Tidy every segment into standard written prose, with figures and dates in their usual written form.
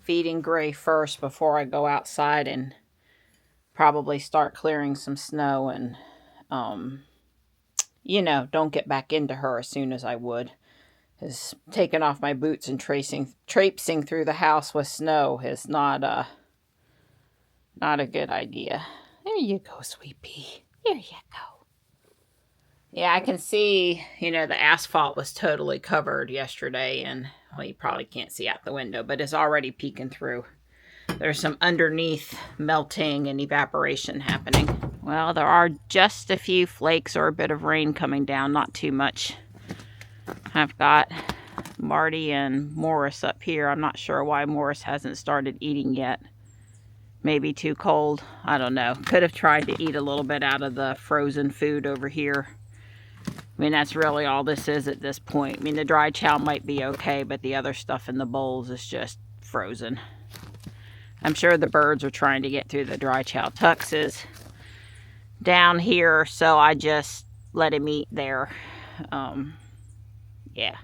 feeding gray first before I go outside and probably start clearing some snow and, you know, don't get back into her as soon as I would. Because taking off my boots and traipsing through the house with snow is not a good idea. There you go, sweet pea. There you go. Yeah, I can see, you know, the asphalt was totally covered yesterday, and, well, you probably can't see out the window, but it's already peeking through. There's some underneath melting and evaporation happening. Well, there are just a few flakes or a bit of rain coming down, not too much. I've got Marty and Morris up here. I'm not sure why Morris hasn't started eating yet. Maybe too cold. I don't know. Could have tried to eat a little bit out of the frozen food over here. I mean, that's really all this is at this point. I mean, the dry chow might be okay, but the other stuff in the bowls is just frozen. I'm sure the birds are trying to get through the dry chow. Tux is down here, so I just let him eat there. Yeah.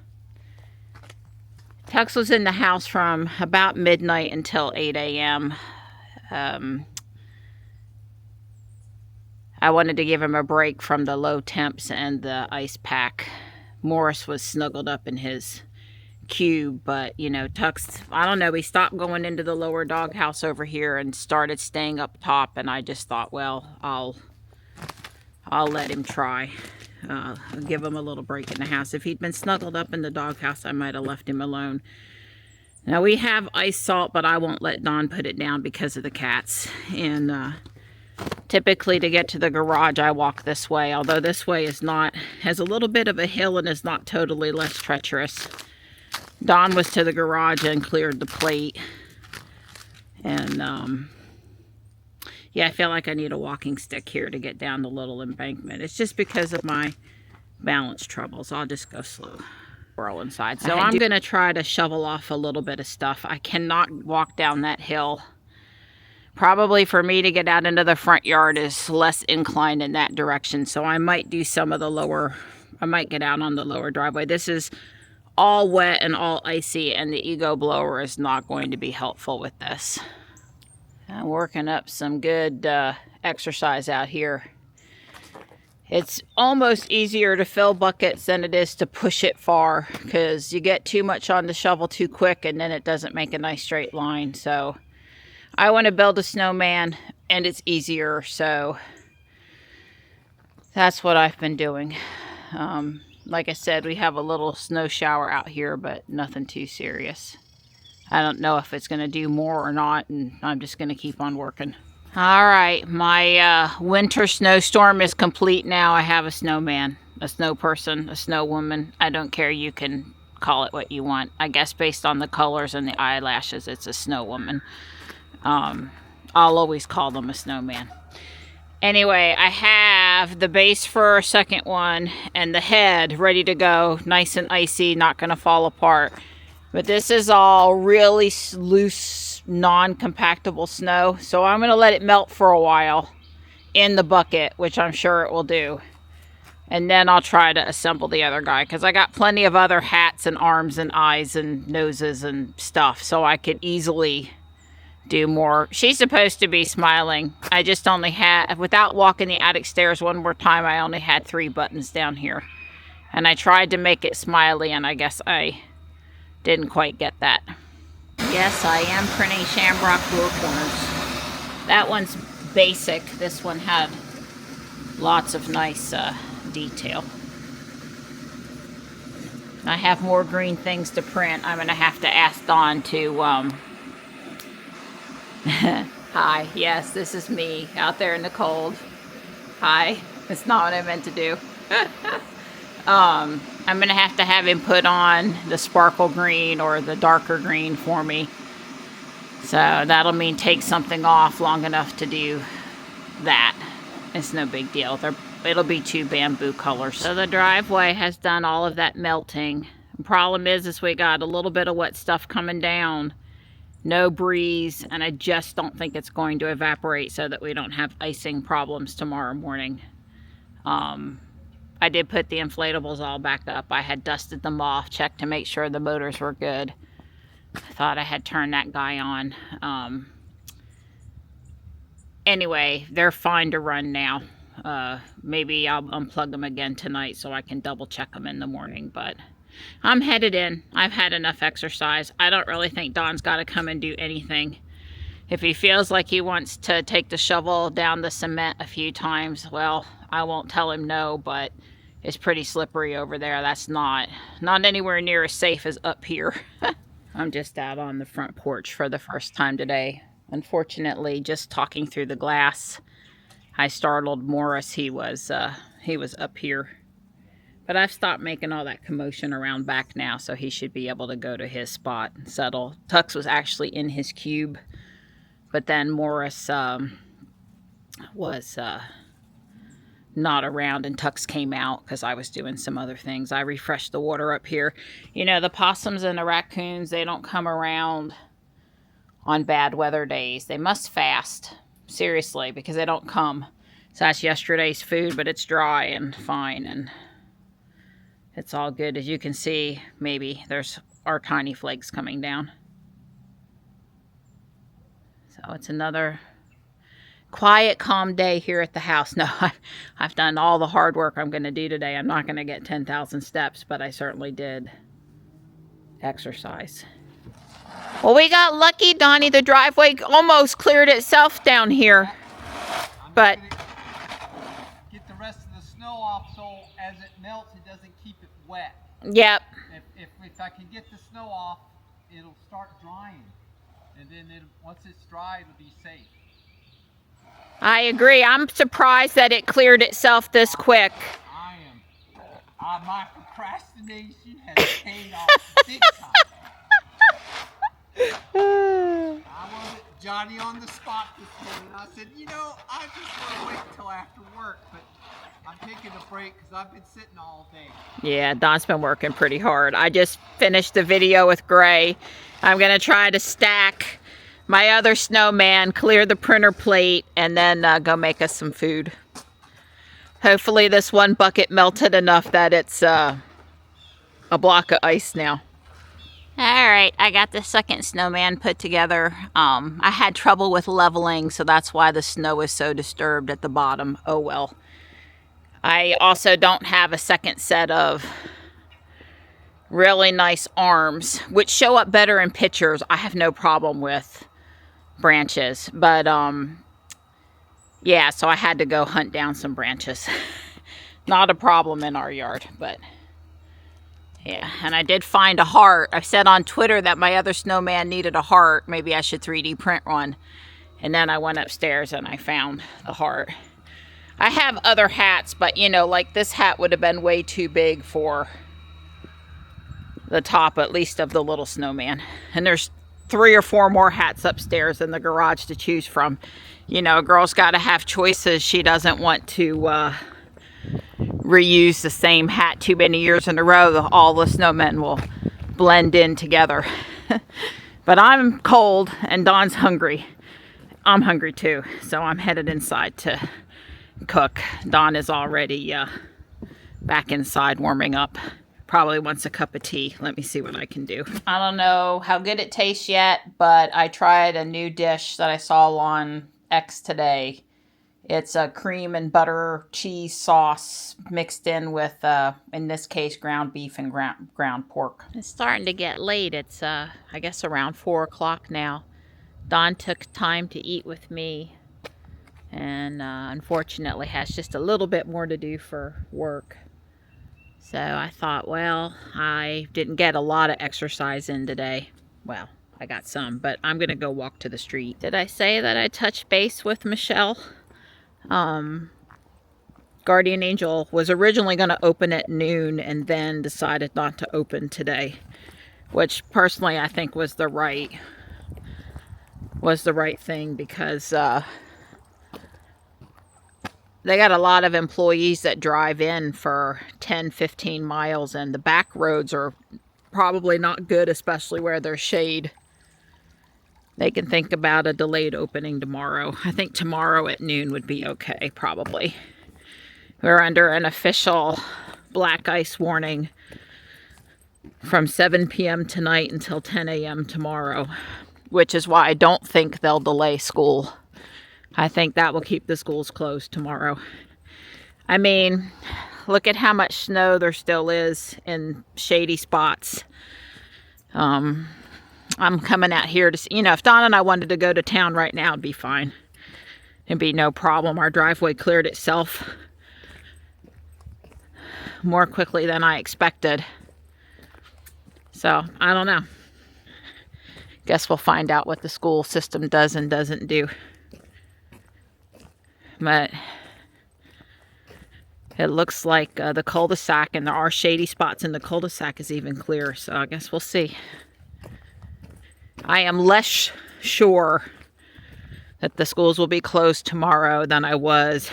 Tux was in the house from about midnight until 8 a.m. I wanted to give him a break from the low temps and the ice pack. Morris was snuggled up in his cube, but, you know, Tux, I don't know, he stopped going into the lower doghouse over here and started staying up top, and I just thought, well, I'll let him try. I'll give him a little break in the house. If he'd been snuggled up in the doghouse, I might have left him alone. Now, we have ice salt, but I won't let Don put it down because of the cats. And typically to get to the garage, I walk this way, although this way has a little bit of a hill and is not totally less treacherous. Don was to the garage and cleared the plate. And, yeah, I feel like I need a walking stick here to get down the little embankment. It's just because of my balance troubles. I'll just go slow. Squirrel inside. So I'm going to try to shovel off a little bit of stuff. I cannot walk down that hill. Probably for me to get out into the front yard is less inclined in that direction. So I might do some of the lower, I might get out on the lower driveway. This is all wet and all icy, and the Ego blower is not going to be helpful with this. I'm working up some good exercise out here. It's almost easier to fill buckets than it is to push it far, because you get too much on the shovel too quick and then it doesn't make a nice straight line. So I want to build a snowman, and it's easier, so that's what I've been doing. Like I said, we have a little snow shower out here, but nothing too serious. I don't know if it's going to do more or not, and I'm just going to keep on working. All right, my winter snowstorm is complete now. I have a snowman, a snow person, a snow woman. I don't care. You can call it what you want. I guess based on the colors and the eyelashes, it's a snow woman. I'll always call them a snowman. Anyway, I have the base for a second one and the head ready to go. Nice and icy, not going to fall apart. But this is all really loose, non-compactable snow. So I'm going to let it melt for a while in the bucket, which I'm sure it will do. And then I'll try to assemble the other guy, because I got plenty of other hats and arms and eyes and noses and stuff. So I could easily do more. She's supposed to be smiling. I just only had, without walking the attic stairs one more time, I only had 3 buttons down here. And I tried to make it smiley, and I guess I didn't quite get that. Yes, I am printing shamrock door corners. That one's basic. This one had lots of nice detail. I have more green things to print. I'm going to have to ask Dawn to... Hi, yes, this is me out there in the cold. Hi, that's not what I meant to do. I'm going to have him put on the sparkle green or the darker green for me. So that'll mean take something off long enough to do that. It's no big deal. It'll be 2 bamboo colors. So the driveway has done all of that melting. The problem is we got a little bit of wet stuff coming down. No breeze, and I just don't think it's going to evaporate so that we don't have icing problems tomorrow morning. I did put the inflatables all back up. I had dusted them off, checked to make sure the motors were good. I thought I had turned that guy on. Anyway, they're fine to run now. Maybe I'll unplug them again tonight so I can double check them in the morning, but I'm headed in. I've had enough exercise. I don't really think Don's got to come and do anything. If he feels like he wants to take the shovel down the cement a few times, well, I won't tell him no, but it's pretty slippery over there. That's not anywhere near as safe as up here. I'm just out on the front porch for the first time today. Unfortunately, just talking through the glass, I startled Morris. He was up here. But I've stopped making all that commotion around back now, so he should be able to go to his spot and settle. Tux was actually in his cube, but then Morris was not around, and Tux came out because I was doing some other things. I refreshed the water up here. You know, the possums and the raccoons, they don't come around on bad weather days. They must fast, seriously, because they don't come. So that's yesterday's food, but it's dry and fine, and it's all good. As you can see, maybe there's our tiny flakes coming down. So it's another quiet, calm day here at the house. No, I've done all the hard work I'm going to do today. I'm not going to get 10,000 steps, but I certainly did exercise. Well, we got lucky, Donnie. The driveway almost cleared itself down here. But get the rest of the snow off so as it melts, it doesn't keep it wet. Yep. If I can get the snow off, it'll start drying. And then once it's dry, it'll be safe. I agree. I'm surprised that it cleared itself this quick. I am. My procrastination has paid off big time. I wasn't Johnny on the spot this morning. I said, you know, I just want to wait until after work, but I'm taking a break because I've been sitting all day. Yeah, Don's been working pretty hard. I just finished the video with Gray. I'm going to try to stack my other snowman, clear the printer plate, and then go make us some food. Hopefully this one bucket melted enough that it's a block of ice now. Alright, I got the second snowman put together. I had trouble with leveling, so that's why the snow is so disturbed at the bottom. Oh well. I also don't have a second set of really nice arms, which show up better in pictures. I have no problem with branches, but yeah, so I had to go hunt down some branches. Not a problem in our yard, but yeah. And I did find a heart. I said on Twitter that my other snowman needed a heart. Maybe I should 3D print one. And then I went upstairs and I found the heart. I have other hats, but you know, like this hat would have been way too big for the top, at least of the little snowman. And there's 3 or 4 more hats upstairs in the garage to choose from. You know, a girl's got to have choices. She doesn't want to reuse the same hat too many years in a row. All the snowmen will blend in together. But I'm cold and Don's hungry. I'm hungry too, so I'm headed inside to cook. Don is already back inside warming up. Probably wants a cup of tea. Let me see what I can do. I don't know how good it tastes yet, but I tried a new dish that I saw on X today. It's a cream and butter cheese sauce mixed in with, in this case, ground beef and ground pork. It's starting to get late. It's, I guess, around 4 o'clock now. Don took time to eat with me and unfortunately has just a little bit more to do for work. So I thought, well, I didn't get a lot of exercise in today. Well, I got some, but I'm going to go walk to the street. Did I say that I touched base with Michelle? Guardian Angel was originally going to open at noon and then decided not to open today, which personally I think was the right thing, because they got a lot of employees that drive in for 10-15 miles, and the back roads are probably not good, especially where there's shade. They can think about a delayed opening tomorrow. I think tomorrow at noon would be okay, probably. We're under an official black ice warning from 7 p.m. tonight until 10 a.m. tomorrow, which is why I don't think they'll delay school. I think that will keep the schools closed tomorrow. I mean, look at how much snow there still is in shady spots. I'm coming out here to see, you know, if Don and I wanted to go to town right now, it'd be fine. It'd be no problem. Our driveway cleared itself more quickly than I expected. So, I don't know. Guess we'll find out what the school system does and doesn't do. But it looks like the cul-de-sac, and there are shady spots in the cul-de-sac, is even clear. So I guess we'll see. I am less sure that the schools will be closed tomorrow than I was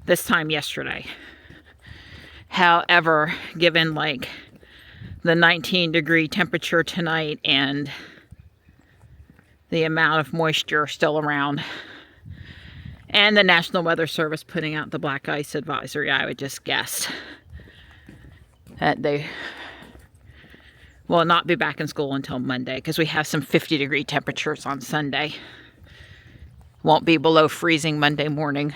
this time yesterday. However, given like the 19-degree temperature tonight and the amount of moisture still around, and the National Weather Service putting out the black ice advisory, I would just guess that they will not be back in school until Monday, because we have some 50-degree temperatures on Sunday. Won't be below freezing Monday morning,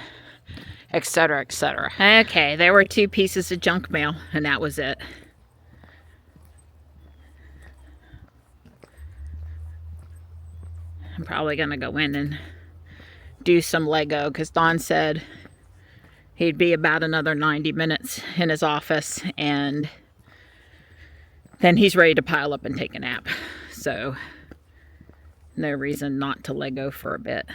etc., etc. Okay, there were 2 pieces of junk mail, and that was it. I'm probably going to go in and do some Lego, because Don said he'd be about another 90 minutes in his office, and then he's ready to pile up and take a nap. So no reason not to Lego for a bit.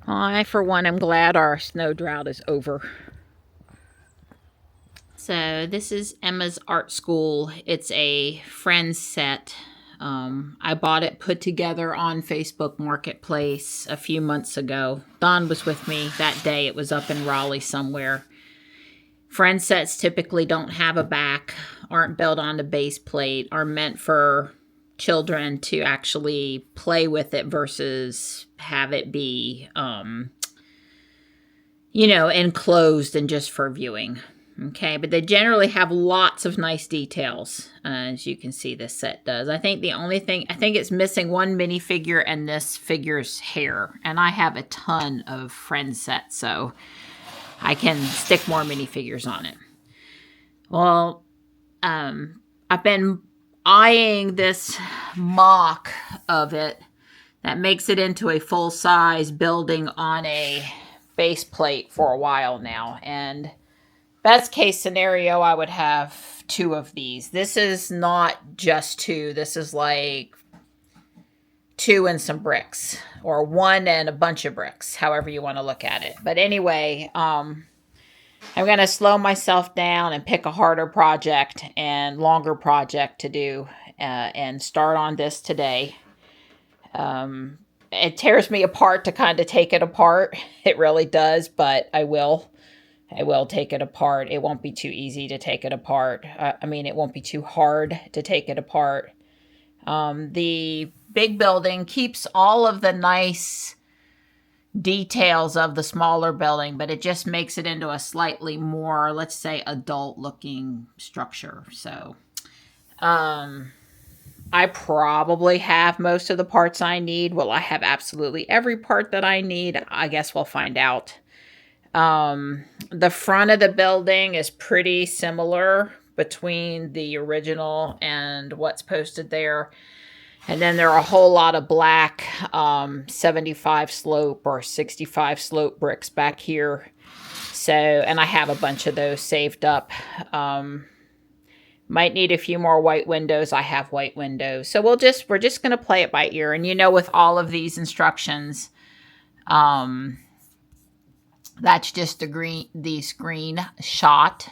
I, for one, am glad our snow drought is over. So this is Emma's art school. It's a Friends set. I bought it put together on Facebook Marketplace a few months ago. Don was with me that day. It was up in Raleigh somewhere. Friend sets typically don't have a back, aren't built on the base plate, are meant for children to actually play with it versus have it be, enclosed and just for viewing. Okay, but they generally have lots of nice details, as you can see this set does. I think the only thing, I think it's missing one minifigure and this figure's hair. And I have a ton of Friend sets, so I can stick more minifigures on it. Well, I've been eyeing this mock of it that makes it into a full-size building on a base plate for a while now. And best case scenario, I would have 2 of these. This is not just 2. This is like 2 and some bricks, or 1 and a bunch of bricks, however you want to look at it. But anyway, I'm going to slow myself down and pick a harder project and longer project to do and start on this today. It tears me apart to kind of take it apart. It really does, but I will take it apart. It won't be too easy to take it apart. It won't be too hard to take it apart. The big building keeps all of the nice details of the smaller building, but it just makes it into a slightly more, let's say, adult-looking structure. So, I probably have most of the parts I need. Will I have absolutely every part that I need? I guess we'll find out. The front of the building is pretty similar between the original and what's posted there. And then there are a whole lot of black 75 slope or 65 slope bricks back here. So, and I have a bunch of those saved up. Might need a few more white windows. I have white windows. So we're just going to play it by ear. And with all of these instructions, that's just the screen shot.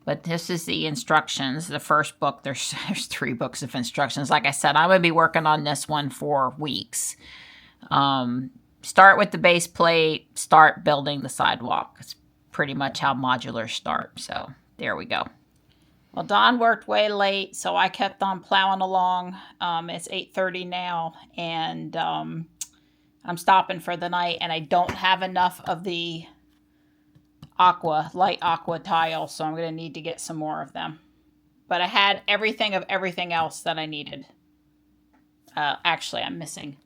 But this is the instructions. The first book, there's 3 books of instructions. Like I said, I'm going to be working on this one for weeks. Start with the base plate, start building the sidewalk. It's pretty much how modulars start. So there we go. Well, Don worked way late, so I kept on plowing along. It's 8:30 now, and I'm stopping for the night, and I don't have enough of the light aqua tile, so I'm going to need to get some more of them. But I had everything of everything else that I needed. Actually, I'm missing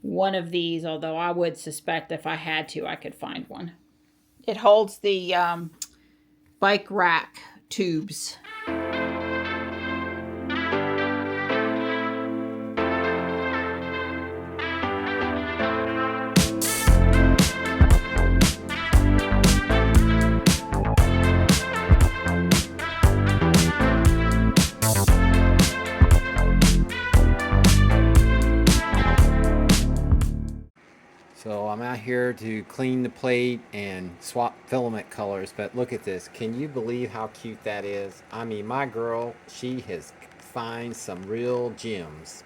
one of these, although I would suspect if I had to, I could find one. It holds the bike rack tubes. So I'm out here to clean the plate and swap filament colors, but look at this. Can you believe how cute that is? I mean, my girl, she has found some real gems.